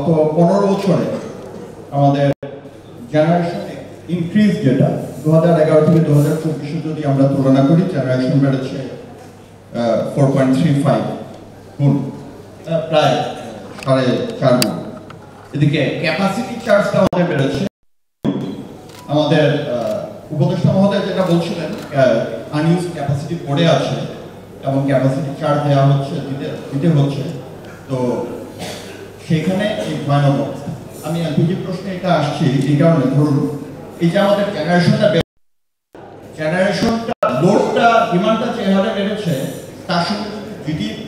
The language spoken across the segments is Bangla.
গত 15 বছরে আমাদের জেনারেশন ইনক্রিজ যেটা 2011 থেকে 2024 যদি আমরা তুলনা করি জেনারেশন বেড়েছে 4.35 গুণ, প্রায় 4.5 গুণ। এদিকে ক্যাপাসিটি চার্জটা আমাদের বেড়েছে। আমাদের উপদেষ্টা মহোদয় যেটা বলছিলেন আনইউজ ক্যাপাসিটি পড়ে আছে এবং ক্যাপাসিটি চার্জ দেওয়া হচ্ছে দিতে হচ্ছে, তো সেখানে এই ভয়ানক অবস্থা। আমি এলপিজি প্রশ্নে এটা আসছি এই কারণে, ধরুন এই যে আমাদের জেনারেশনটা লোডটা ডিমান্ডটা যে হারে বেড়েছে তার সঙ্গে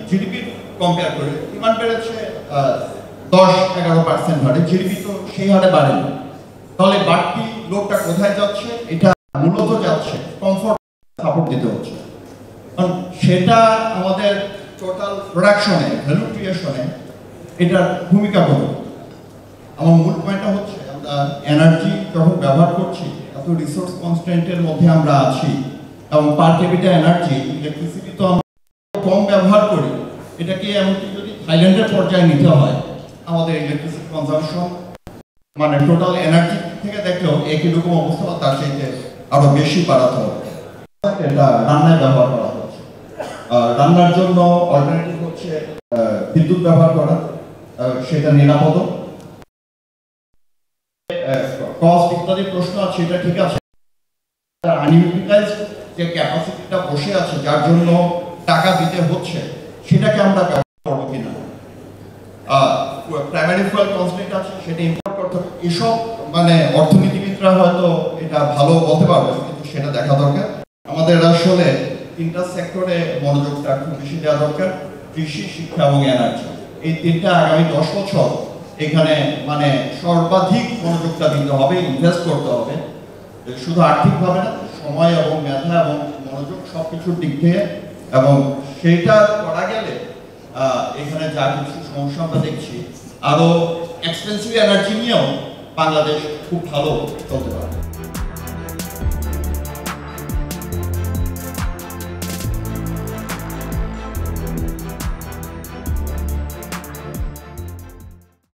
জিডিপি কম্পেয়ার করে ডিমান্ড বেড়েছে 10-11% হারে, জিডিপি তো সেই হারে বাড়েনি। তাহলে বাড়তি লোডটা কোথায় যাচ্ছে? এটা মূলত যাচ্ছে কমফোর্ট সাপোর্ট দিতে হচ্ছে, কারণ সেটা আমাদের টোটাল প্রোডাকশনে ভ্যালু ক্রিয়েশনে এটার ভূমিকা বড়। আমার মূল পয়েন্টটা হচ্ছে আমরা এনার্জি যখন ব্যবহার করছি এত রিসোর্স কনস্ট্রেন্টের মধ্যে আমরা আছি এবং পার ক্যাপিটা এনার্জি ইলেকট্রিসিটি তো আমরা কম ব্যবহার করি। এটাকে এমনকি যদি থাইল্যান্ডের পর্যায়ে নিতে হয় আমাদের ইলেকট্রিসিটি কনজাম্পশন মানে টোটাল এনার্জি থেকে দেখলেও একই রকম অবস্থা বা তার চাইতে আরো বেশি বাড়াতে হবে। এটা রান্নায় ব্যবহার করা হচ্ছে, রান্নার জন্য অল্টারনেটিভ হচ্ছে বিদ্যুৎ ব্যবহার করা, সেটা নিরাপদ। কস্ট ইত্যাদি প্রশ্ন আছে, এটা ঠিক আছে। আনইউটিলাইজ যে ক্যাপাসিটিটা বসে আছে যার জন্য টাকা দিতে হচ্ছে সেটাকে আমরা ব্যবহার করবো কিনা, প্রাইমারি ফুয়েল কনস্ট্যান্ট আছে সেটা ইম্পোর্ট করতে হবে। এসব মানে অর্থনীতিবিদরা হয়তো এটা ভালো বলতে পারবে, কিন্তু সেটা দেখা দরকার। আমাদের আসলে 3টা সেক্টরে মনোযোগটা খুব বেশি দেওয়া দরকার, কৃষি, শিক্ষা এবং এনার্জি। এই 3টা আগামী 10 বছর এখানে মানে সর্বাধিক মনোযোগটা দিতে হবে, ইনভেস্ট করতে হবে, শুধু আর্থিকভাবে না, সময় এবং মেধা এবং মনোযোগ সবকিছুর দিক থেকে। এবং সেইটা করা গেলে এখানে যা কিছু সমস্যা আমরা দেখছি, আরো এক্সপেন্সিভ এনার্জি নিয়েও বাংলাদেশ খুব ভালো চলতে পারে।